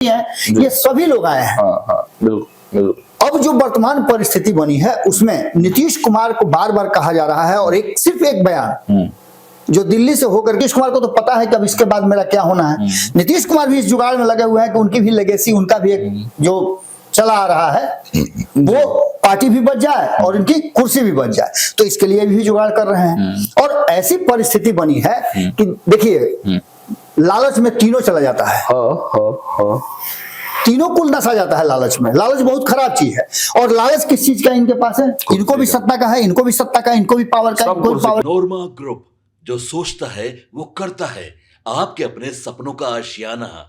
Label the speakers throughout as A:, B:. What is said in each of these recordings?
A: ये सभी लोग आए हैं।
B: बिल्कुल।
A: अब जो वर्तमान परिस्थिति बनी है उसमें नीतीश कुमार को बार बार कहा जा रहा है और सिर्फ एक बयान जो दिल्ली से होकर, नीतीश कुमार को तो पता है कि अब इसके बाद मेरा क्या होना है। नीतीश कुमार भी इस जुगाड़ में लगे हुए हैं कि उनकी भी लेगेसी, उनका भी एक जो चला आ रहा है वो पार्टी भी बच जाए और इनकी कुर्सी भी बच जाए, तो इसके लिए भी जुगाड़ कर रहे हैं। और ऐसी परिस्थिति बनी है कि देखिए लालच में तीनों चला जाता है, तीनों कुल नसा जाता है लालच में। लालच बहुत खराब चीज है। और लालच किस चीज का इनके पास है? इनको भी सत्ता का है, इनको भी सत्ता का, इनको भी पावर का, इनको भी पावर।
C: नोरमा ग्रुप, जो सोचता है वो करता है, आपके अपने सपनों का आशियाना।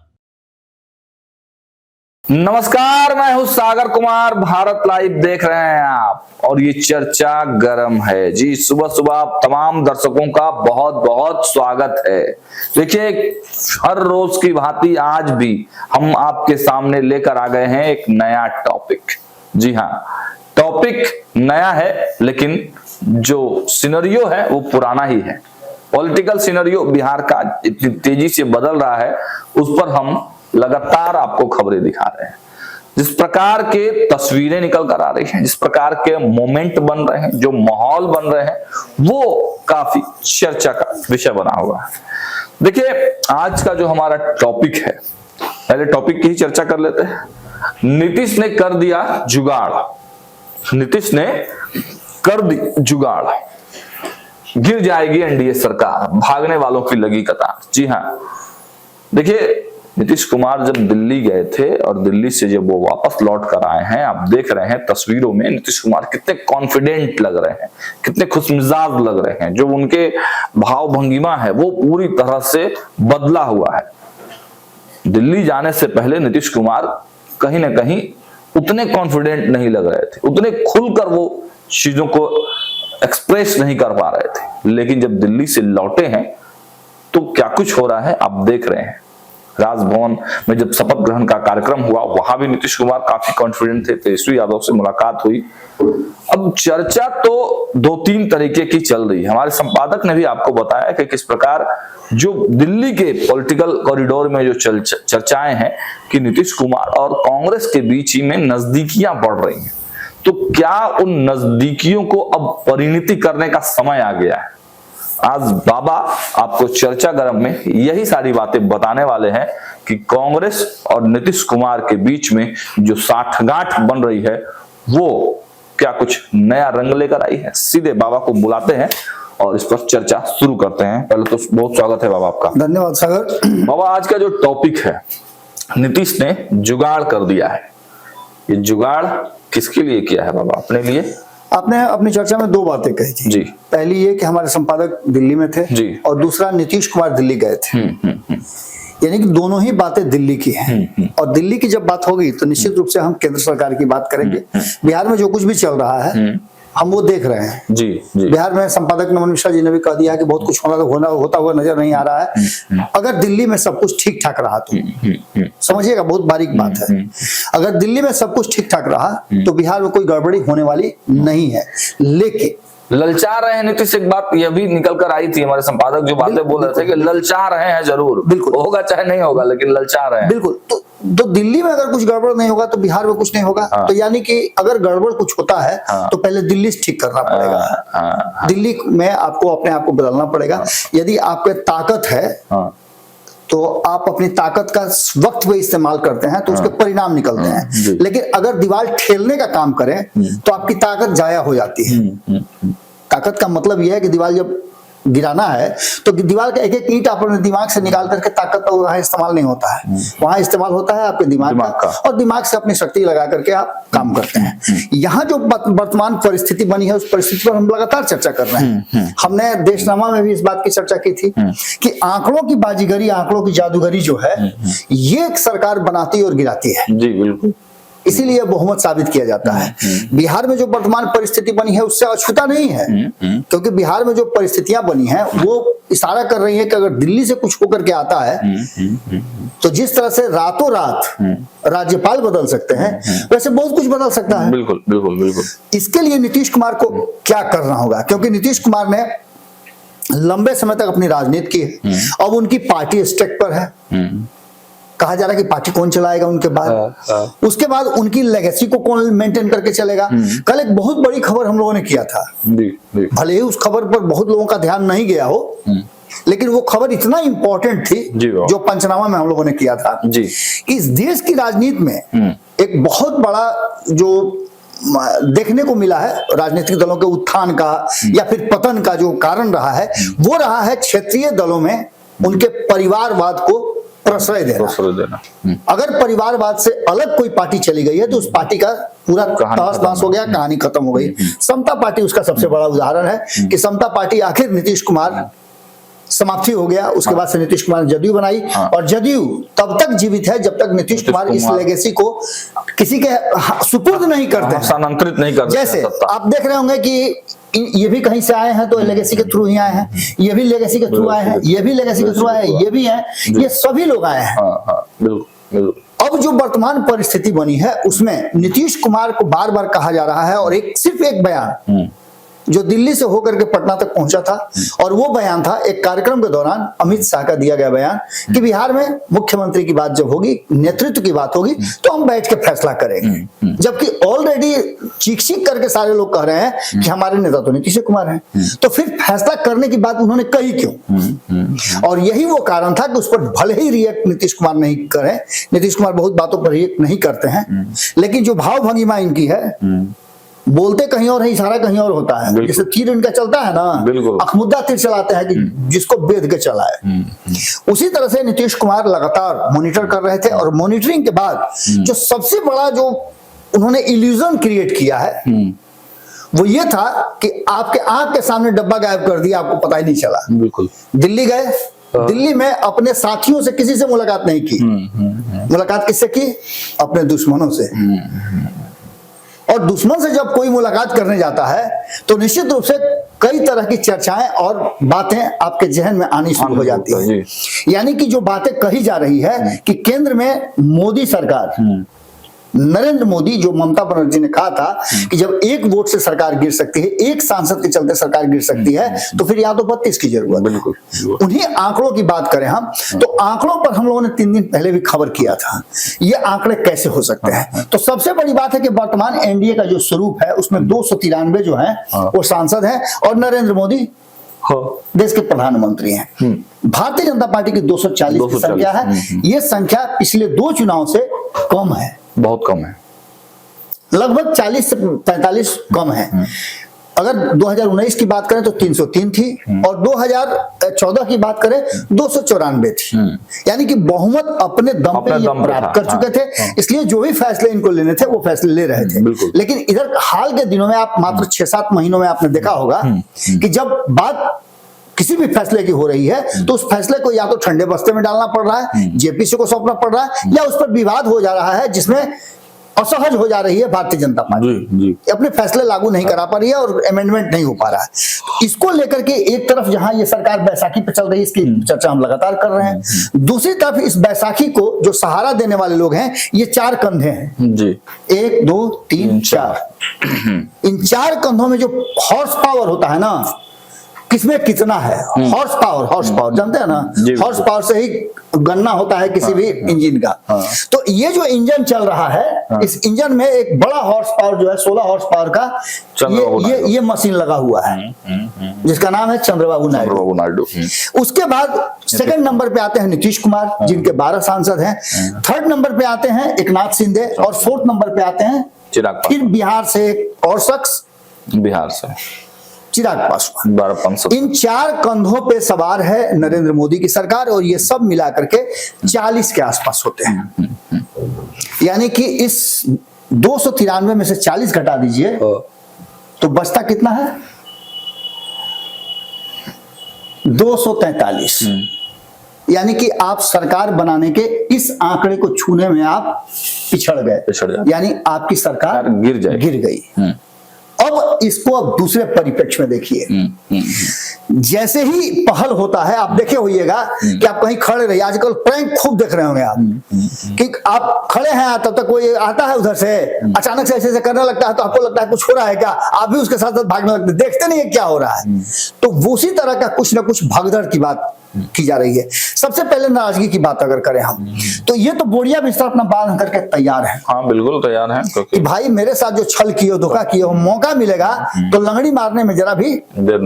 B: नमस्कार, मैं हूं सागर कुमार, भारत लाइव देख रहे हैं आप और ये चर्चा गरम है। जी, सुबह सुबह आप तमाम दर्शकों का बहुत बहुत स्वागत है। देखिए, हर रोज की भांति आज भी हम आपके सामने लेकर आ गए हैं एक नया टॉपिक। जी हाँ, टॉपिक नया है लेकिन जो सिनेरियो है वो पुराना ही है। पॉलिटिकल सिनेरियो बिहार का इतनी तेजी से बदल रहा है, उस पर हम लगातार आपको खबरें दिखा रहे हैं। जिस प्रकार के तस्वीरें निकल कर आ रही हैं, जिस प्रकार के मोमेंट बन रहे हैं, जो माहौल बन रहे हैं, वो काफी चर्चा का विषय बना हुआ है। देखिए, आज का जो हमारा टॉपिक है, पहले टॉपिक की ही चर्चा कर लेते हैं। नीतीश ने कर दिया जुगाड़। नीतीश ने कर दी जुगाड़, गिर जाएगी एनडीए सरकार, भागने वालों की लगी कतार। जी हाँ, देखिए, नीतीश कुमार जब दिल्ली गए थे और दिल्ली से जब वो वापस लौट कर आए हैं, आप देख रहे हैं तस्वीरों में नीतीश कुमार कितने कॉन्फिडेंट लग रहे हैं, कितने खुशमिजाज लग रहे हैं। जो उनके भाव भंगिमा है वो पूरी तरह से बदला हुआ है। दिल्ली जाने से पहले नीतीश कुमार कहीं ना कहीं उतने कॉन्फिडेंट नहीं लग रहे थे, उतने खुलकर वो चीजों को एक्सप्रेस नहीं कर पा रहे थे। लेकिन जब दिल्ली से लौटे हैं तो क्या कुछ हो रहा है आप देख रहे हैं। राजभवन में जब शपथ ग्रहण का कार्यक्रम हुआ, वहां भी नीतीश कुमार काफी कॉन्फिडेंट थे। तेजस्वी यादव से मुलाकात हुई। अब चर्चा तो दो तीन तरीके की चल रही है। हमारे संपादक ने भी आपको बताया कि किस प्रकार जो दिल्ली के पॉलिटिकल कॉरिडोर में जो चर्चाएं हैं कि नीतीश कुमार और कांग्रेस के बीच में नजदीकियां बढ़ रही हैं। तो क्या उन नजदीकियों को अब परिणति करने का समय आ गया है? आज बाबा आपको चर्चा गरम में यही सारी बातें बताने वाले हैं कि कांग्रेस और नीतीश कुमार के बीच में जो साठगांठ बन रही है वो क्या कुछ नया रंग लेकर आई है। सीधे बाबा को बुलाते हैं और इस पर चर्चा शुरू करते हैं। पहले तो बहुत स्वागत है बाबा आपका।
A: धन्यवाद सागर।
B: बाबा, आज का जो टॉपिक है, नीतीश ने जुगाड़ कर दिया है। ये जुगाड़ किसके लिए किया है बाबा? अपने लिए?
A: आपने अपनी चर्चा में दो बातें कही थी।
B: जी।
A: पहली ये कि हमारे संपादक दिल्ली में थे
B: जी।
A: और दूसरा नीतीश कुमार दिल्ली गए थे। यानी कि दोनों ही बातें दिल्ली की हैं। और दिल्ली की जब बात होगी तो निश्चित रूप से हम केंद्र सरकार की बात करेंगे। बिहार में जो कुछ भी चल रहा है हम वो देख रहे हैं।
B: जी, जी।
A: बिहार में संपादक नमन मिश्रा जी ने भी कह दिया कि बहुत कुछ होता हुआ नजर नहीं आ रहा है। अगर दिल्ली में सब कुछ ठीक ठाक रहा तो समझिएगा, बहुत बारीक बात है। अगर दिल्ली में सब कुछ ठीक ठाक रहा तो बिहार में कोई गड़बड़ी होने वाली नहीं है। लेकिन
B: ललचा रहे हैं नीतीश। एक बात यह भी निकल कर आई थी, हमारे संपादक जो बातें बोल रहे थे कि ललचा रहे हैं। जरूर,
A: बिल्कुल
B: होगा चाहे नहीं होगा, लेकिन ललचा रहे हैं।
A: बिल्कुल। तो दिल्ली में अगर कुछ गड़बड़ नहीं होगा तो बिहार में कुछ नहीं होगा। तो यानी कि अगर गड़बड़ कुछ होता है तो पहले दिल्ली से ठीक करना पड़ेगा। दिल्ली में आपको अपने आप को बदलना पड़ेगा। यदि आपके ताकत है तो आप अपनी ताकत का वक्त पे इस्तेमाल करते हैं तो उसके परिणाम निकलते हैं। लेकिन अगर दीवार ठेलने का काम करें तो आपकी ताकत जाया हो जाती है। ताकत का मतलब यह है कि दीवार जब गिराना है तो दीवार का एक एक ईंट अपने दिमाग से निकाल करके ताकत तो वहां इस्तेमाल नहीं होता है। वहां इस्तेमाल होता है आपके दिमाग का, और दिमाग से अपनी शक्ति लगा करके आप काम करते हैं। यहाँ जो वर्तमान परिस्थिति बनी है उस परिस्थिति पर हम लगातार चर्चा कर रहे हैं। हमने देशनामा में भी इस बात की चर्चा की थी कि आंकड़ों की बाजीगरी, आंकड़ों की जादूगरी जो है ये एक सरकार बनाती और गिराती है।
B: जी बिल्कुल।
A: इसीलिए बहुमत साबित किया जाता है। बिहार में जो वर्तमान परिस्थिति बनी है उससे अछूता नहीं है, क्योंकि बिहार में जो परिस्थितियां बनी हैं वो इशारा कर रही है कि अगर दिल्ली से कुछ होकर के आता है तो जिस तरह से रातों रात राज्यपाल बदल सकते हैं वैसे बहुत कुछ बदल सकता है।
B: बिल्कुल बिल्कुल बिल्कुल।
A: इसके लिए नीतीश कुमार को क्या करना होगा, क्योंकि नीतीश कुमार ने लंबे समय तक अपनी राजनीति की है। अब उनकी पार्टी स्टेक पर है, कहा जा रहा है कि पार्टी कौन चलाएगा उनके बाद, उसके बाद उनकी लेगेसी को कौन मेंटेन करके चलेगा। कल एक बहुत बड़ी खबर हम लोगों ने किया था, भले ही उस खबर पर बहुत लोगों का ध्यान नहीं गया हो, लेकिन वो खबर इतना इंपॉर्टेंट थी जो पंचनामा में हम लोगों ने किया था। इस देश की राजनीति में एक बहुत बड़ा जो देखने को मिला है राजनीतिक दलों के उत्थान का या फिर पतन का जो कारण रहा है, वो रहा है क्षेत्रीय दलों में उनके परिवारवाद को प्रश्रय देना। अगर परिवारवाद से अलग कोई पार्टी चली गई है तो उस पार्टी का पूरा तहस-नहस हो गया, कहानी खत्म हो गई। समता पार्टी उसका सबसे बड़ा उदाहरण है कि समता पार्टी आखिर नीतीश कुमार समाप्ति हो गया, उसके बाद से नीतीश कुमार ने जदयू बनाई और जदयू तब तक जीवित है जब तक नीतीश कुमार इस लेगेसी को किसी के सुपुर्द नहीं करते,
B: हस्तांतरित नहीं करते।
A: जैसे आप देख रहे होंगे कि ये भी कहीं से आए हैं तो लेगेसी के थ्रू ही आए हैं, ये भी लेगेसी के थ्रू आए हैं, ये भी लेगेसी के थ्रू आए हैं, ये भी हैं, ये सभी लोग आए हैं। अब जो वर्तमान परिस्थिति बनी है उसमें नीतीश कुमार को बार बार कहा जा रहा है और सिर्फ एक बयान जो दिल्ली से होकर के पटना तक पहुंचा था, और वो बयान था एक कार्यक्रम के दौरान अमित शाह का दिया गया बयान कि बिहार में मुख्यमंत्री की बात जब होगी, नेतृत्व की बात होगी तो हम बैठ के फैसला करेंगे। जबकि ऑलरेडी चीख करके सारे लोग कह रहे हैं कि हमारे नेता तो नीतीश कुमार हैं, तो फिर फैसला करने की बात उन्होंने कही क्यों? और यही वो कारण था कि उस पर भले ही रिएक्ट नीतीश कुमार नहीं करें, नीतीश कुमार बहुत बातों पर रिएक्ट नहीं करते हैं, लेकिन जो भाव भंगिमा इनकी है, बोलते कहीं और है, इशारा कहीं और होता है। जैसे तीर इनका चलता है ना, अखमुद्दा तीर चलाते हैं कि जिसको बेध के चलाए। उसी तरह से नीतीश कुमार लगातार मॉनिटर कर रहे थे और मॉनिटरिंग के बाद जो सबसे बड़ा जो उन्होंने इल्यूजन क्रिएट किया है वो ये था कि आपके आंख के सामने डब्बा गायब कर दिया, आपको पता ही नहीं चला।
B: बिल्कुल।
A: दिल्ली गए, दिल्ली में अपने साथियों से किसी से मुलाकात नहीं की। मुलाकात किससे की? अपने दुश्मनों से। और दुश्मन से जब कोई मुलाकात करने जाता है तो निश्चित रूप से कई तरह की चर्चाएं और बातें आपके जहन में आनी शुरू हो जाती है। यानी कि जो बातें कही जा रही है कि केंद्र में मोदी सरकार, नरेंद्र मोदी, जो ममता बनर्जी ने कहा था कि जब एक वोट से सरकार गिर सकती है, एक सांसद के चलते सरकार गिर सकती है, तो फिर या तो 32 की जरूरत है। उन्हीं आंकड़ों की बात करें हम तो आंकड़ों पर हम लोगों ने 3 दिन पहले भी खबर किया था, ये आंकड़े कैसे हो सकते हैं। तो सबसे बड़ी बात है कि वर्तमान एनडीए का जो स्वरूप है उसमें 293 जो है वो सांसद है और नरेंद्र मोदी देश के प्रधानमंत्री हैं। भारतीय जनता पार्टी की 240 की संख्या है। ये संख्या पिछले 2 चुनाव से कम है,
B: बहुत कम है,
A: लगभग 40 से 45 कम है। अगर 2019 की बात करें तो 303 थी और 2014 की बात करें 294 थी। यानी कि बहुमत अपने दम पे ये प्राप्त कर चुके थे, इसलिए जो भी फैसले इनको लेने थे वो फैसले ले रहे थे। लेकिन इधर हाल के दिनों में आप मात्र 6-7 महीनों में आपने देखा होगा कि जब बात किसी भी फैसले की हो रही है तो उस फैसले को या तो ठंडे बस्ते में डालना पड़ रहा है, जेपीसी को सौंपना पड़ रहा है, या उस पर विवाद हो जा रहा है जिसमें असहज हो जा रही है भारतीय जनता पार्टी, अपने फैसले लागू नहीं करा पा रही है और अमेंडमेंट नहीं हो पा रहा है। इसको लेकर के एक तरफ जहां ये सरकार बैसाखी पे चल रही है, इसकी चर्चा हम लगातार कर रहे हैं, दूसरी तरफ इस बैसाखी को जो सहारा देने वाले लोग हैं ये 4 कंधे हैं जी, 1 2 3 4। इन 4 कंधों में जो हॉर्स पावर होता है ना, किसमें कितना है हॉर्स पावर जानते हैं ना, हॉर्स पावर से ही गणना होता है किसी भी इंजन का। तो ये जो इंजन चल रहा है, इस इंजन में एक बड़ा हॉर्स पावर जो है 16 हॉर्स पावर का ये मशीन लगा हुआ है जिसका नाम है चंद्रबाबू नायडू। उसके बाद सेकंड नंबर पे आते हैं नीतीश कुमार जिनके 12 सांसद हैं, थर्ड नंबर पे आते हैं एकनाथ शिंदे और फोर्थ नंबर पे आते हैं फिर बिहार से एक और शख्स,
B: बिहार से
A: चिराग पासवान। इन 4 कंधों पे सवार है नरेंद्र मोदी की सरकार और ये सब मिलाकर के 40 के आसपास होते हैं। यानी कि इस 293 में से 40 घटा दीजिए तो बचता कितना है? 243। यानी कि आप सरकार बनाने के इस आंकड़े को छूने में आप पिछड़ गए, यानी आपकी सरकार गिर गई। अब इसको अब दूसरे परिप्रेक्ष्य में देखिए। जैसे ही पहल होता है, आप देखे होइएगा कि आप कहीं खड़े रहिए, आजकल प्रैंक खूब देख रहे होंगे आप कि आप खड़े हैं तब तक कोई आता है उधर से, अचानक से ऐसे करने लगता है तो आपको लगता है कुछ हो रहा है क्या, आप भी उसके साथ साथ भागने लगते, देखते नहीं है क्या हो रहा है। तो उसी तरह का कुछ ना कुछ भगदड़ की बात की जा रही है। सबसे पहले नाराजगी की बात अगर करें हम, तो ये तो बोरिया बिस्तर अपना बांध करके तैयार है।
B: हाँ बिल्कुल तैयार है,
A: कि भाई मेरे साथ जो छल किए, धोखा किए, मौका मिलेगा तो लंगड़ी मारने में जरा भी
B: देर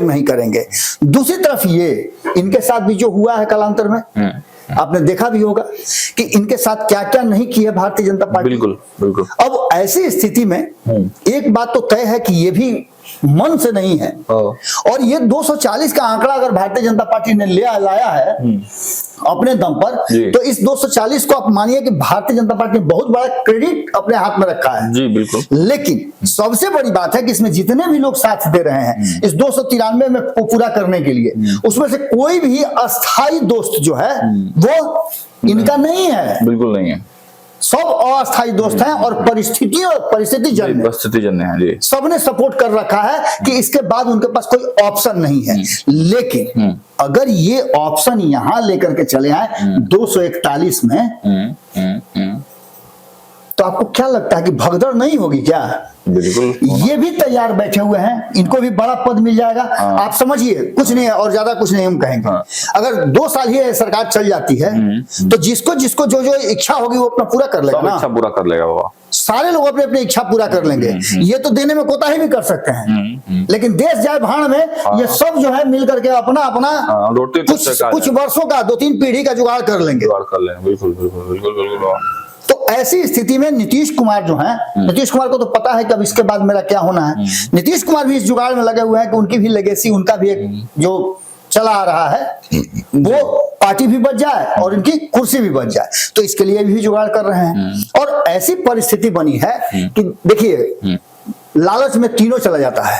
B: नहीं करेंगे।
A: दूसरी तरफ ये इनके साथ भी जो हुआ है कालांतर में, आपने देखा भी होगा कि इनके साथ क्या क्या नहीं किया भारतीय जनता पार्टी।
B: बिल्कुल।
A: अब ऐसी स्थिति में एक बात तो तय है कि ये भी मन से नहीं है, और ये 240 का आंकड़ा अगर भारतीय जनता पार्टी ने लाया है अपने दम पर, तो इस 240 को आप मानिए कि भारतीय जनता पार्टी ने बहुत बड़ा क्रेडिट अपने हाथ में रखा है।
B: जी बिल्कुल।
A: लेकिन सबसे बड़ी बात है कि इसमें जितने भी लोग साथ दे रहे हैं इस 293 में पूरा करने के लिए, उसमें से कोई भी अस्थाई दोस्त जो है वो इनका नहीं है,
B: बिल्कुल नहीं है।
A: सब अस्थायी दोस्त हैं और परिस्थिति जन्य
B: है जी।
A: सबने सपोर्ट कर रखा है कि इसके बाद उनके पास कोई ऑप्शन नहीं है। लेकिन अगर ये ऑप्शन यहां लेकर के चले आए 241 में, तो आपको क्या लगता है कि भगदड़ नहीं होगी क्या?
B: बिल्कुल।
A: ये भी तैयार बैठे हुए हैं, इनको भी बड़ा पद मिल जाएगा। आप समझिए, कुछ नहीं है और ज्यादा कुछ नहीं हम कहेंगे। अगर 2 साल ही सरकार चल जाती है तो जिसको जिसको जो जो इच्छा होगी वो अपना पूरा कर लेगा ना,
B: इच्छा पूरा कर लेगा वो।
A: सारे लोग अपने अपनी इच्छा पूरा कर लेंगे। ये तो देने में कोताही भी कर सकते हैं, लेकिन देश जाए भाड़ में ये सब जो है मिल करके अपना अपना कुछ वर्षों का 2-3 पीढ़ी का जुगाड़ कर लेंगे।
B: बिल्कुल।
A: तो ऐसी स्थिति में नीतीश कुमार जो है, नीतीश कुमार को तो पता है कि अब इसके बाद मेरा क्या होना है। नीतीश कुमार भी इस जुगाड़ में लगे हुए हैं कि उनकी भी लेगेसी, उनका भी एक जो चला आ रहा है वो पार्टी भी बच जाए और इनकी कुर्सी भी बच जाए, तो इसके लिए भी जुगाड़ कर रहे हैं। और ऐसी परिस्थिति बनी है कि देखिए, लालच में तीनों चला जाता है।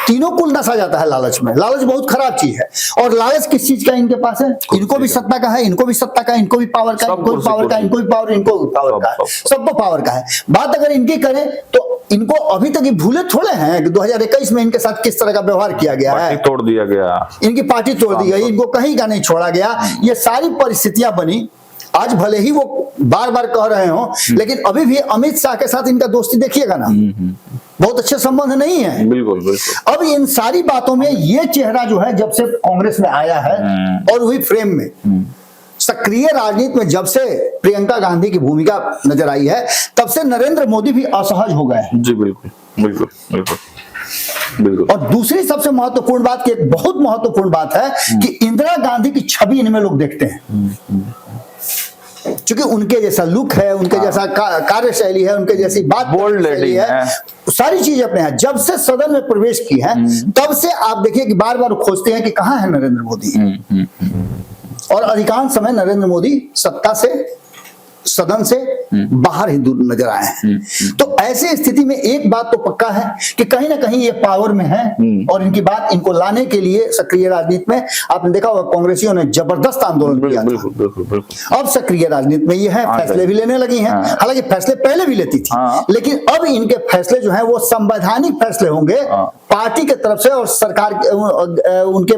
A: तीनों कुल नसा जाता है लालच में। लालच बहुत खराब चीज है। और लालच किस चीज का इनके पास है? इनको भी सत्ता का है, इनको भी सत्ता का, इनको भी पावर का, इनको भी पावर का, इनको भी पावर, इनको भी पावर का, सबको पावर का है। बात अगर इनकी करें तो इनको अभी तक ये भूले थोड़े हैं कि 2021 में इनके साथ किस तरह का व्यवहार किया गया है,
B: तोड़ दिया गया,
A: इनकी पार्टी तोड़ दी गई, इनको कहीं का नहीं छोड़ा गया। ये सारी परिस्थितियां बनी। आज भले ही वो बार बार कह रहे हो, लेकिन अभी भी अमित शाह के साथ इनका दोस्ती देखिएगा ना, बहुत अच्छे संबंध नहीं है।
B: बिल्कुल।
A: अब इन सारी बातों में ये चेहरा जो है जब से कांग्रेस में आया है और वही फ्रेम में सक्रिय राजनीति में जब से प्रियंका गांधी की भूमिका नजर आई है, तब से नरेंद्र मोदी भी असहज हो गए।
B: जी बिल्कुल।
A: और दूसरी सबसे महत्वपूर्ण बात, की एक बहुत महत्वपूर्ण बात है कि इंदिरा गांधी की छवि इनमें लोग देखते हैं। क्योंकि उनके जैसा लुक है, उनके जैसा कार्यशैली है, उनके जैसी बात
B: बोल्ड लेडी है,
A: सारी चीजें अपने हैं। जब से सदन में प्रवेश की है तब से आप देखिए कि बार बार खोजते हैं कि कहां है नरेंद्र मोदी। और अधिकांश समय नरेंद्र मोदी सत्ता से, सदन से बाहर ही दूर नजर आए हैं। तो ऐसी स्थिति में एक बात तो पक्का है कि कहीं ना कहीं ये पावर में है और इनकी बात इनको लाने के लिए सक्रिय राजनीति में, आपने देखा होगा कांग्रेसियों ने जबरदस्त आंदोलन किया था। अब सक्रिय राजनीति में ये है, फैसले भी लेने लगी हैं। हालांकि फैसले पहले भी लेती थी, लेकिन अब इनके फैसले जो है वो संवैधानिक फैसले होंगे पार्टी के तरफ से और सरकार उनके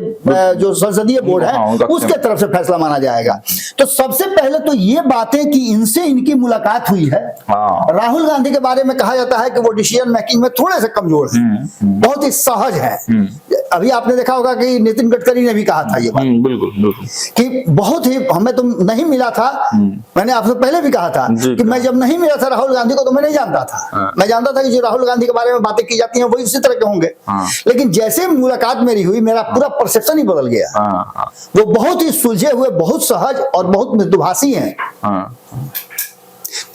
A: जो संसदीय बोर्ड है उसके तरफ से फैसला माना जाएगा। तो सबसे पहले तो ये बातें कि इनसे इनकी मुलाकात हुई है। राहुल गांधी के बारे में कहा जाता है कि वो डिसीजन मेकिंग में थोड़े से कमजोर है, बहुत ही सहज है। अभी आपने देखा होगा कि नितिन गडकरी ने भी कहा था ये बात, बिल्कुल कि बहुत ही हमें तो नहीं मिला था। मैंने आपसे पहले भी कहा था कि मैं जब नहीं मिला था राहुल गांधी को तो मैं नहीं जानता था। मैं जानता था कि जो राहुल गांधी के बारे में बातें की जाती हैं वही उसी तरह के होंगे, लेकिन जैसे मुलाकात मेरी हुई मेरा पूरा परसेप्शन ही बदल गया। वो बहुत ही सुलझे हुए, बहुत सहज और बहुत मृदुभाषी हैं।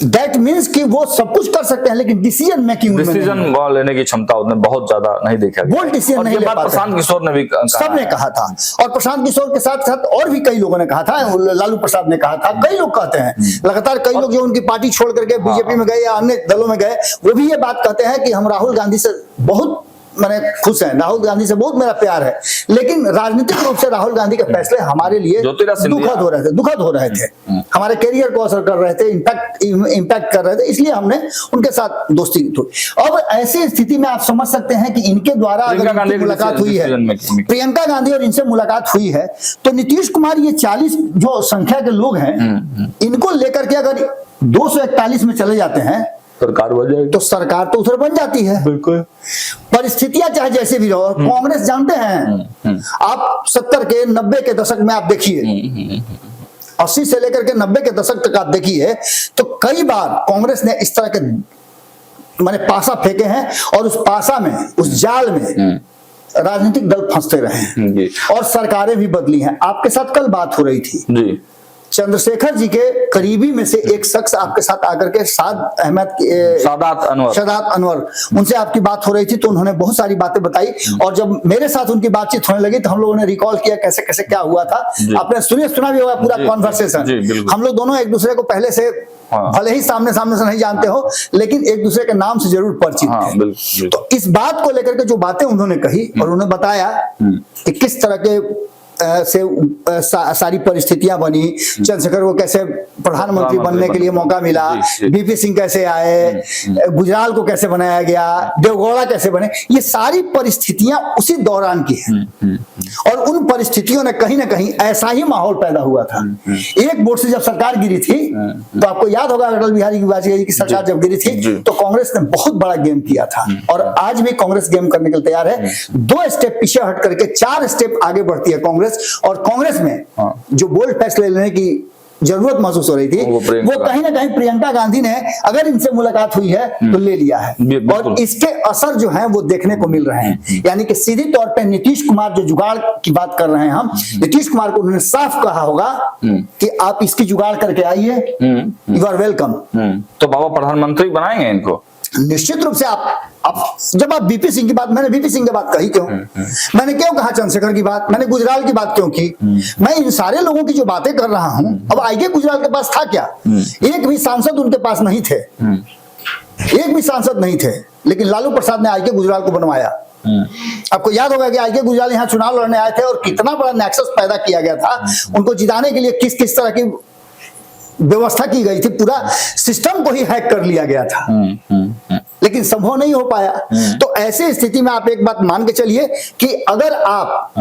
A: दैट मीन्स कि वो सब कुछ कर सकते हैं, लेकिन डिसीजन मेकिंग
B: लेने की क्षमता उन्हें बहुत ज्यादा नहीं देखा गया।
A: वो डिसीजन नहीं ले पाते।
B: प्रशांत किशोर ने भी
A: सबने कहा था, और प्रशांत किशोर के साथ साथ और भी कई लोगों ने कहा था, लालू प्रसाद ने कहा था, कई लोग कहते हैं लगातार, कई लोग जो उनकी पार्टी छोड़ करके बीजेपी में गए या अन्य दलों में गए वो भी ये बात कहते हैं कि हम राहुल गांधी से बहुत मैंने खुश है, राहुल गांधी से बहुत मेरा प्यार है, लेकिन राजनीतिक रूप से राहुल गांधी के फैसले हमारे लिए दुखद हो रहे थे, हमारे करियर को असर कर रहे थे, इम्पैक्ट कर रहे थे, इसलिए हमने उनके साथ दोस्ती की। अब ऐसी स्थिति में आप समझ सकते हैं कि इनके द्वारा अगर मुलाकात हुई है, प्रियंका गांधी और इनसे मुलाकात हुई है, तो नीतीश कुमार ये 40 जो संख्या के लोग हैं इनको लेकर के अगर 241 में चले जाते हैं
B: सरकार बन जाएगी,
A: तो सरकार तो उधर बन जाती है।
B: बिल्कुल।
A: परिस्थितियां चाहे जैसे भी रहो, कांग्रेस जानते हैं आप 70 के 90 के दशक में आप देखिए, 80 से लेकर के 90 के दशक तक आप देखिए, तो कई बार कांग्रेस ने इस तरह के माने पासा फेंके हैं, और उस पासा में, उस जाल में राजनीतिक दल फंसते रहे हैं और सरकारें भी बदली हैं। आपके साथ कल बात हो रही थी
B: जी,
A: चंद्रशेखर जी के करीबी में से एक शख्स आपके साथ आकर के
B: सादात
A: अनवर, उनसे आपकी बात हो रही थी, तो उन्होंने बहुत सारी बातें बताई, और जब मेरे साथ उनकी बातचीत होने लगी तो हम लोगों ने रिकॉल किया कैसे कैसे क्या हुआ था। आपने सुना भी होगा पूरा कॉन्वर्सेशन। हम लोग दोनों एक दूसरे को पहले से भले ही सामने से नहीं जानते हो, लेकिन एक दूसरे के नाम से जरूर परिचित थे। तो इस बात को लेकर के जो बातें उन्होंने कही, और उन्होंने बताया कि किस तरह के से सारी परिस्थितियां बनी, चंद्रशेखर को कैसे प्रधानमंत्री बनने के लिए मौका मिला, बीपी सिंह कैसे आए, गुजराल को कैसे बनाया गया, देवगौड़ा कैसे बने, ये सारी परिस्थितियां उसी दौरान की हैं। और उन परिस्थितियों ने कहीं ना कहीं ऐसा ही माहौल पैदा हुआ था। एक वोट से जब सरकार गिरी थी, तो आपको याद होगा अटल बिहारी वाजपेयी की सरकार जब गिरी थी, तो कांग्रेस ने बहुत बड़ा गेम किया था, और आज भी कांग्रेस गेम करने के लिए तैयार है। 2 स्टेप पीछे हट करके 4 स्टेप आगे बढ़ती है कांग्रेस, और कांग्रेस में जो बोल्ड फैसले लेने की जरूरत महसूस हो रही थी, वो कहीं ना कहीं प्रियंका गांधी ने, अगर इनसे मुलाकात हुई है तो ले लिया है, और इसके असर जो हैं वो देखने को मिल रहे हैं। यानी कि सीधी तौर पे नीतीश कुमार जो जुगाड़ की बात कर रहे हैं हम, नीतीश कुमार को उन्होंने साफ कहा होगा कि आप इसकी जुगाड़ करके आइए, यू आर वेलकम।
B: तो बाबा प्रधानमंत्री बनाएंगे इनको
A: निश्चित रूप से। आप जब आप बीपी सिंह की बात, मैंने बीपी सिंह की बात कही क्यों, मैंने क्यों कहा चंद्रशेखर की बात, मैंने गुजराल की बात क्यों की, मैं इन सारे लोगों की जो बातें कर रहा हूं, अब आईके गुजराल के पास था क्या? एक भी सांसद उनके पास नहीं थे, एक भी सांसद नहीं थे, लेकिन लालू प्रसाद ने आईके गुजराल को बनवाया। आपको याद होगा कि आईके गुजराल यहाँ चुनाव लड़ने आए थे, और कितना बड़ा नेक्सस पैदा किया गया था उनको जिताने के लिए, किस किस तरह की व्यवस्था की गई थी, पूरा सिस्टम को ही हैक कर लिया गया था, लेकिन संभव नहीं हो पाया। तो ऐसे स्थिति में आप एक बात मान के चलिए कि अगर आप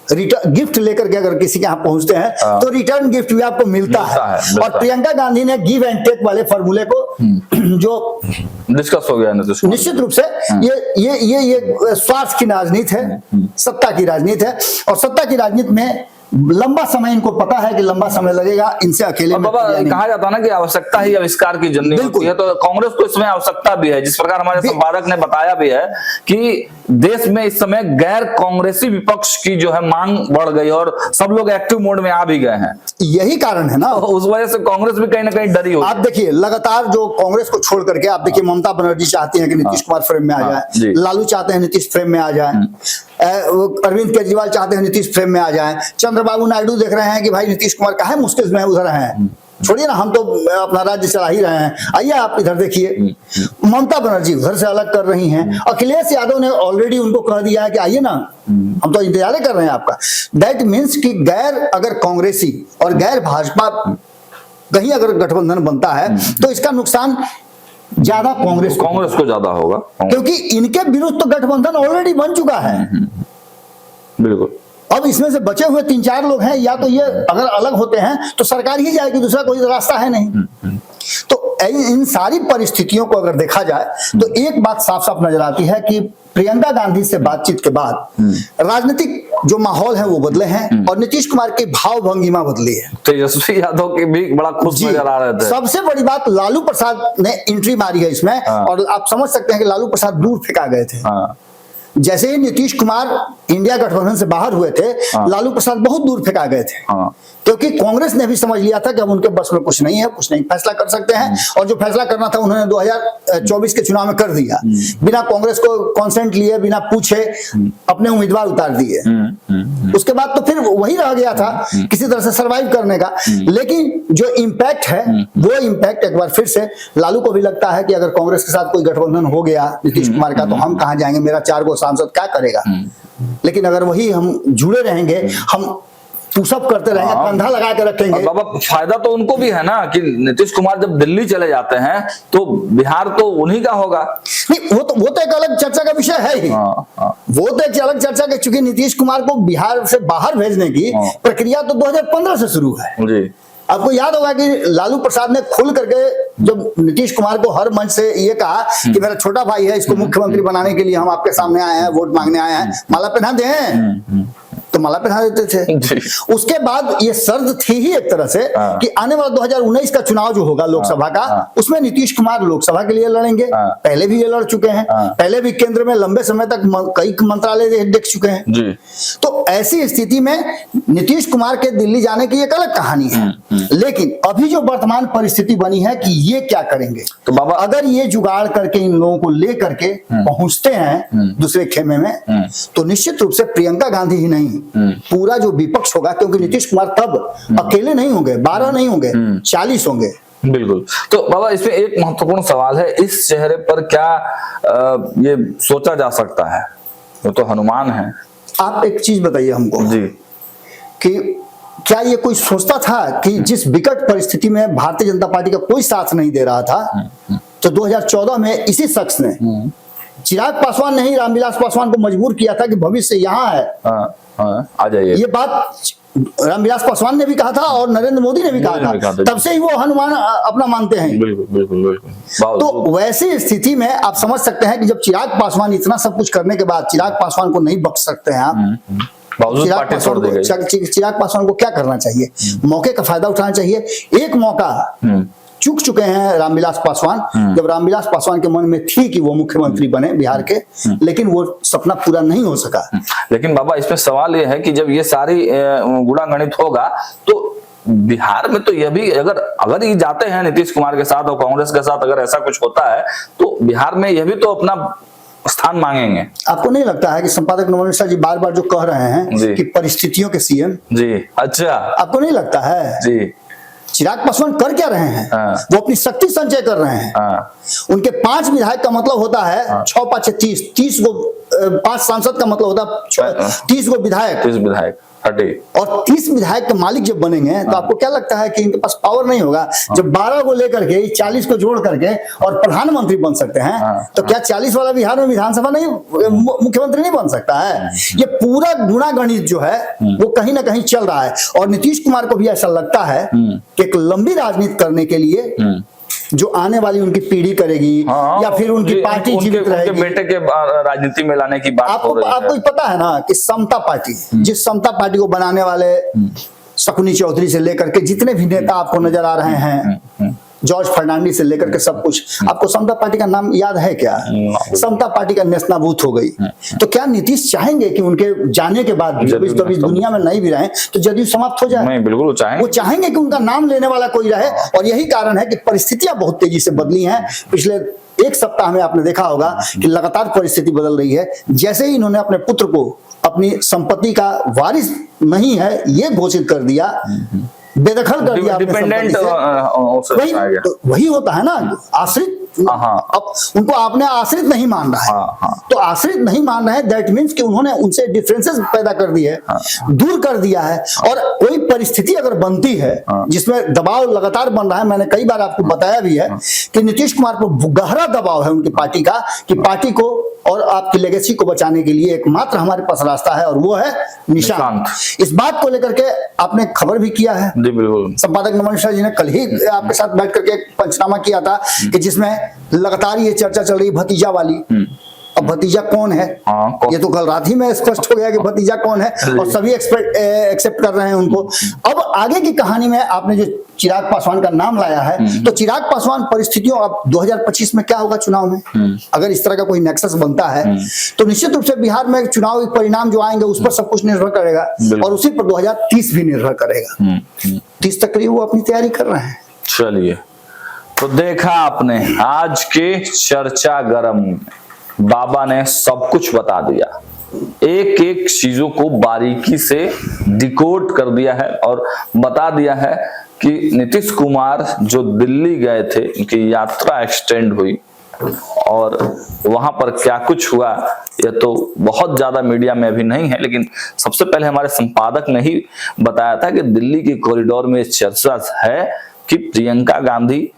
A: रिटर्न गिफ्ट लेकर के अगर किसी के यहाँ पहुंचते हैं, तो रिटर्न गिफ्ट भी आपको मिलता है। और प्रियंका गांधी ने गिव एंड टेक वाले फॉर्मूले को जो
B: डिस्कस हो गया,
A: निश्चित रूप से ये स्वार्थ की राजनीति है, सत्ता की राजनीति है, और सत्ता की राजनीति में लंबा समय, इनको पता है कि लंबा समय लगेगा, इनसे अकेले में
B: कहा जाता है ना कि आवश्यकता ही आविष्कार की जननी होती है, तो कांग्रेस को इसमें आवश्यकता भी है, जिस प्रकार हमारे संवादक ने बताया भी है कि देश में इस समय गैर कांग्रेसी विपक्ष की जो है मांग बढ़ गई, और सब लोग एक्टिव मोड में आ भी गए हैं।
A: यही कारण है ना,
B: उस वजह से कांग्रेस भी कहीं ना कहीं डरी हो।
A: आप देखिए लगातार जो कांग्रेस को छोड़ करके आप देखिए, ममता बनर्जी चाहती है कि नीतीश कुमार फ्रेम में आ जाए, लालू चाहते हैं नीतीश फ्रेम में आ जाए, अरविंद केजरीवाल चाहते हैं नीतीश फ्रेम में आ जाए, चंद्रबाबू नायडू देख रहे हैं कि भाई नीतीश कुमार काहे मुश्किल में उधर हैं, छोड़िए ना, हम तो अपना राज्य चला ही रहे हैं, आइए आप इधर देखिए। ममता बनर्जी उधर से अलग कर रही हैं, अखिलेश यादव ने ऑलरेडी उनको कह दिया है कि आइए ना, हम तो इंतजार कर रहे हैं आपका। दैट मीन्स कि गैर अगर कांग्रेसी और गैर भाजपा कहीं अगर गठबंधन बनता है, तो इसका नुकसान ज्यादा कांग्रेस
B: को ज्यादा होगा,
A: क्योंकि इनके विरुद्ध तो गठबंधन ऑलरेडी बन चुका है।
B: बिल्कुल।
A: अब इसमें से बचे हुए 3-4 लोग हैं, या तो ये अगर अलग होते हैं तो सरकार ही जाएगी, दूसरा कोई रास्ता है नहीं। तो इन सारी परिस्थितियों को अगर देखा जाए, तो एक बात साफ साफ नजर आती है कि प्रियंका गांधी से बातचीत के बाद राजनीतिक जो माहौल है वो बदले हैं, और नीतीश कुमार की भाव भंगिमा बदली है।
B: तेजस्वी यादव के भी बड़ा खुश नजर आ रहे थे।
A: सबसे बड़ी बात, लालू प्रसाद ने एंट्री मारी है इसमें, और आप समझ सकते हैं कि लालू प्रसाद दूर फेंका गए थे। जैसे ही नीतीश कुमार इंडिया गठबंधन से बाहर हुए थे, लालू प्रसाद बहुत दूर फेंका गए थे, क्योंकि कांग्रेस ने भी समझ लिया था कि अब उनके बस में कुछ नहीं है, कुछ नहीं फैसला कर सकते हैं, और जो फैसला करना था उन्होंने 2024 के चुनाव में कर दिया, बिना कांग्रेस को कॉन्सेंट लिए, बिना पूछे अपने उम्मीदवार उतार दिए। उसके बाद तो फिर वही रह गया था किसी तरह से सरवाइव करने का। लेकिन जो इम्पैक्ट है, वो इम्पैक्ट एक बार फिर से लालू को भी लगता है कि अगर कांग्रेस के साथ कोई गठबंधन हो गया नीतीश कुमार का, तो हम कहां जाएंगे, मेरा 4 गो सांसद क्या करेगा। लेकिन अगर वही हम जुड़े रहेंगे, हम पुशअप करते रहेंगे, कंधा लगा के रखेंगे।
B: बाबा फायदा तो उनको भी है ना कि नीतीश कुमार जब दिल्ली चले जाते हैं तो बिहार तो उन्हीं का होगा।
A: नहीं, वो तो एक अलग चर्चा का विषय है ही। वो तो एक अलग चर्चा के, चूंकि नीतीश कुमार को बिहार से बाहर भेजने की प्रक्रिया तो 2015 से शुरू है। आपको याद होगा कि लालू प्रसाद ने खुल करके जब नीतीश कुमार को हर मंच से ये कहा कि मेरा छोटा भाई है, इसको मुख्यमंत्री बनाने के लिए हम आपके सामने आए हैं, वोट मांगने आए हैं, माला पहना दें, तो माला पहना देते थे। उसके बाद ये शर्त थी ही एक तरह से कि आने वाला 2019 का चुनाव जो होगा लोकसभा का, उसमें नीतीश कुमार लोकसभा के लिए लड़ेंगे। पहले भी ये लड़ चुके हैं, पहले भी केंद्र में लंबे समय तक कई मंत्रालय देख चुके हैं। तो ऐसी स्थिति में नीतीश कुमार के दिल्ली जाने की एक अलग कहानी है। लेकिन अभी जो वर्तमान परिस्थिति बनी है कि ये क्या करेंगे, तो बाबा अगर ये जुगाड़ करके इन लोगों को ले करके पहुंचते हैं दूसरे खेमे में, तो निश्चित रूप से प्रियंका गांधी ही नहीं, पूरा जो विपक्ष होगा, क्योंकि नीतीश कुमार तब अकेले नहीं होंगे, 12 नहीं होंगे, 40 होंगे।
B: बिल्कुल। तो बाबा इसमें एक महत्वपूर्ण सवाल है, इस चेहरे पर क्या ये सोचा जा सकता है? वो तो हनुमान है।
A: आप एक चीज बताइए हमको
B: जी,
A: कि क्या ये कोई सोचता था कि जिस विकट परिस्थिति में भारतीय जनता पार्टी का कोई साथ नहीं दे रहा था, तो 2014 में इसी शख्स ने, चिराग पासवान ने ही रामविलास पासवान को मजबूर किया था कि भविष्य यहाँ है,
B: आ जाइए।
A: ये बात रामविलास पासवान ने भी कहा था और नरेंद्र मोदी ने भी कहा था, तब से ही वो हनुमान अपना मानते हैं।
B: बिल्कुल बिल्कुल बिल्कुल।
A: तो वैसी स्थिति में आप समझ सकते हैं कि जब चिराग पासवान इतना सब कुछ करने के बाद, चिराग पासवान को नहीं बख्श सकते हैं आप। चिराग पासवान को क्या करना चाहिए? मौके का फायदा उठाना चाहिए। एक मौका चूक चुके हैं रामविलास पासवान, जब रामविलास पासवान के मन में थी कि वो मुख्यमंत्री बने बिहार के, लेकिन वो सपना पूरा नहीं हो सका।
B: लेकिन बाबा इसमें सवाल ये है कि जब ये सारी गुणागणित होगा, तो बिहार में तो यह भी, अगर ये जाते हैं नीतीश कुमार के साथ और कांग्रेस के साथ, अगर ऐसा कुछ होता है, तो बिहार में यह भी तो अपना स्थान मांगेंगे।
A: आपको नहीं लगता है कि संपादक नवनीत मिश्रा जी बार बार जो कह रहे हैं कि परिस्थितियों के सीएम
B: जी, अच्छा,
A: आपको नहीं लगता है जी? चिराग पासवान कर क्या रहे हैं? वो अपनी शक्ति संचय कर रहे हैं। उनके 5 विधायक का मतलब होता है 6 5 30, 30 को 5 सांसद का मतलब होता है 30 को विधायक,
B: 30 विधायक
A: और 30 विधायक के मालिक जब बनेंगे, तो आपको क्या लगता है कि इनके पास पावर नहीं होगा? जब 12 को लेकर के 40 को जोड़ करके और प्रधानमंत्री बन सकते हैं, तो क्या 40 वाला बिहार में विधानसभा नहीं, मुख्यमंत्री नहीं बन सकता है? ये पूरा गुणागणित जो है वो कहीं ना कहीं चल रहा है। और नीतीश कुमार को भी ऐसा लगता है कि एक लंबी राजनीति करने के लिए जो आने वाली उनकी पीढ़ी करेगी, या फिर उनकी पार्टी जीवित रहेगी,
B: उनके बेटे के राजनीति में लाने की बात हो रही है।
A: आपको पता है ना कि समता पार्टी, जिस समता पार्टी को बनाने वाले शकुनी चौधरी से लेकर के जितने भी नेता आपको नजर आ रहे हैं, जॉर्ज फर्नांडिस से लेकर के सब कुछ, आपको समता पार्टी का नाम याद है क्या? समता पार्टी का नेस्तनाबूत हो गई। तो क्या नीतीश चाहेंगे कि उनके जाने के बाद भी दुनिया में नहीं भी रहे तो जदयू समाप्त हो जाए?
B: नहीं, बिल्कुल वो
A: चाहेंगे कि उनका नाम लेने वाला कोई रहे। और यही कारण है कि परिस्थितियां बहुत तेजी से बदली हैं। पिछले एक सप्ताह में आपने देखा होगा कि लगातार परिस्थिति बदल रही है। जैसे ही इन्होंने अपने पुत्र को अपनी संपत्ति का वारिस नहीं है ये घोषित कर दिया, बेदखल कर दिया,
B: डिपेंडेंट,
A: वही होता है ना, आश्रित। अब उनको आपने आश्रित नहीं मान रहा है, तो आश्रित नहीं मान रहे हैं, दैट मीन्स कि उन्होंने उनसे डिफरेंसेस पैदा कर दिए, दूर कर दिया है। और कोई परिस्थिति अगर बनती है जिसमें दबाव लगातार बन रहा है, मैंने कई बार आपको बताया भी है कि नीतीश कुमार पर गहरा दबाव है उनकी पार्टी का, कि पार्टी को और आपकी लेगेसी को बचाने के लिए एकमात्र हमारे पास रास्ता है और वो है निशांत। इस बात को लेकर के आपने खबर भी किया है, संपादक नवनीत मिश्रा जी ने कल ही आपके साथ बैठ करके पंचनामा किया था, कि जिसमें लगातार ये चर्चा चल रही भतीजा वाली। अब भतीजा कौन है? ये तो कल रात ही में स्पष्ट हो गया कि भतीजा कौन है, और सभी एक्सेप्ट कर रहे हैं उनको। अब आगे की कहानी में आपने जो चिराग पासवान का नाम लाया है, तो चिराग पासवान परिस्थितियों, अब 2025 में क्या होगा चुनाव में, अगर इस तरह का कोई नेक्सस बनता है, तो निश्चित रूप से बिहार में चुनाव परिणाम जो आएंगे उस पर सब कुछ निर्भर करेगा, और उसी पर 2030 भी निर्भर करेगा। 30 तक वो अपनी तैयारी कर रहे हैं।
B: चलिए, तो देखा आपने आज के चर्चा गरम, बाबा ने सब कुछ बता दिया, एक एक चीजों को बारीकी से डिकोड कर दिया है और बता दिया है कि नीतीश कुमार जो दिल्ली गए थे, उनकी यात्रा एक्सटेंड हुई और वहां पर क्या कुछ हुआ यह तो बहुत ज्यादा मीडिया में अभी नहीं है, लेकिन सबसे पहले हमारे संपादक ने ही बताया था कि दिल्ली के कॉरिडोर में चर्चा है कि प्रियंका गांधी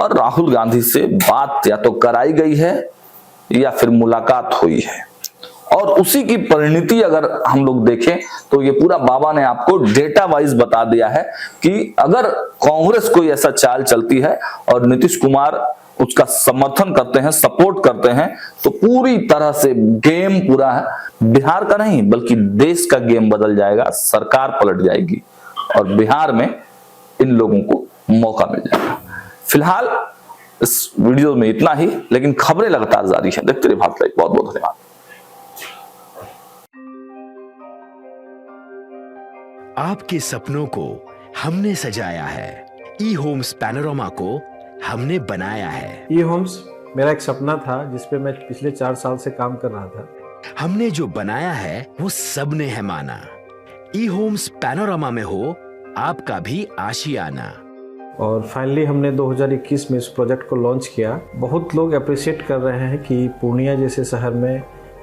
B: और राहुल गांधी से बात या तो कराई गई है या फिर मुलाकात हुई है। और उसी की परिणति अगर हम लोग देखें तो ये पूरा बाबा ने आपको डेटा वाइज बता दिया है कि अगर कांग्रेस कोई ऐसा चाल चलती है और नीतीश कुमार उसका समर्थन करते हैं, सपोर्ट करते हैं, तो पूरी तरह से गेम पूरा है बिहार का नहीं बल्कि देश का गेम बदल जाएगा, सरकार पलट जाएगी और बिहार में इन लोगों को मौका मिल जाएगा। फिलहाल इस वीडियो में इतना ही, लेकिन खबरें लगातार जारी हैं। देखते रहिए भारत लाइव। बहुत बहुत धन्यवाद।
D: आपके सपनों को हमने सजाया है, ई होम्स पैनोरामा को हमने बनाया है।
E: ई होम्स मेरा एक सपना था जिस पे मैं पिछले 4 साल से काम कर रहा था।
D: हमने जो बनाया है वो सबने है माना। ई होम्स पैनोरामा में हो आपका भी आशियाना।
E: और फाइनली हमने 2021 में इस प्रोजेक्ट को लॉन्च किया। बहुत लोग अप्रिशिएट कर रहे हैं कि पूर्णिया जैसे शहर में,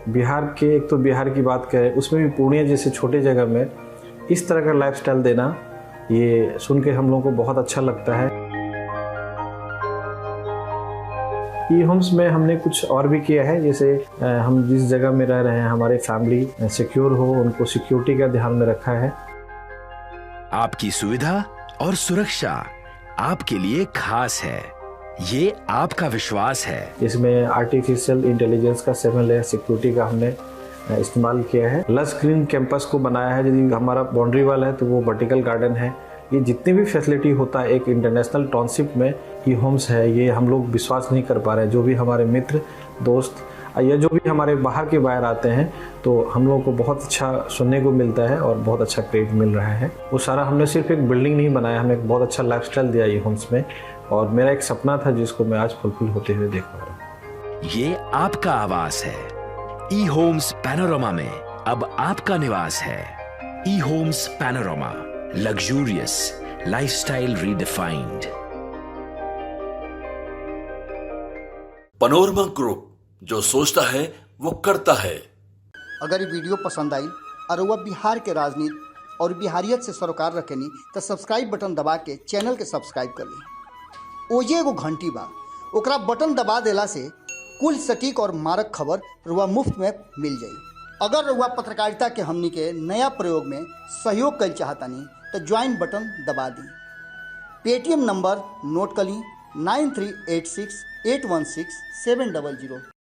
E: बिहार के, एक तो बिहार की बात करें उसमें भी पूर्णिया जैसे छोटे जगह में इस तरह का लाइफस्टाइल देना, ये सुन के हम लोगों को बहुत अच्छा लगता है। ई होम्स में हमने कुछ और भी किया है, जैसे हम जिस जगह में रह रहे हैं हमारे फैमिली सिक्योर हो, उनको सिक्योरिटी का ध्यान में रखा है।
D: आपकी सुविधा और सुरक्षा आपके लिए खास है, ये आपका विश्वास है।
E: इसमें आर्टिफिशियल इंटेलिजेंस का 7 लेयर सिक्योरिटी का हमने इस्तेमाल किया है। लश ग्रीन कैंपस को बनाया है। यदि हमारा बाउंड्री वाल है तो वो वर्टिकल गार्डन है। ये जितनी भी फैसिलिटी होता है एक इंटरनेशनल टाउनशिप में ई होम्स है, ये हम लोग विश्वास नहीं कर पा रहे हैं। जो भी हमारे मित्र दोस्त या जो भी हमारे बाहर के बाहर आते हैं तो हम लोगों को बहुत अच्छा सुनने को मिलता है और बहुत अच्छा क्रेडिट मिल रहा है। वो सारा हमने सिर्फ एक बिल्डिंग नहीं बनाया, हमें एक बहुत अच्छा लाइफस्टाइल दिया ई होम्स में, और मेरा एक सपना था जिसको मैं आज फुलफिल होते हुए देख पा रहा हूँ।
D: ये आपका आवास है। ई होम्स पैनोरामा में अब आपका निवास है। E Homes Panorama, luxurious lifestyle redefined.
C: Panorama group, जो सोचता है वो करता है।
A: अगर ये वीडियो पसंद आई और वह बिहार के राजनीति और बिहारियत से सरोकार रखेनी तो सब्सक्राइब बटन दबा के चैनल के सब्सक्राइब कर ली। ओजे एगो घंटी बा, ओकरा बटन दबा देला से कुल सटीक और मारक खबर रुआ मुफ्त में मिल जाई। अगर रुआ पत्रकारिता के हमनी के नया प्रयोग में सहयोग कर चाहतानी तो ज्वाइन बटन दबा दी। पेटीएम नंबर नोट कर ली 9386816700।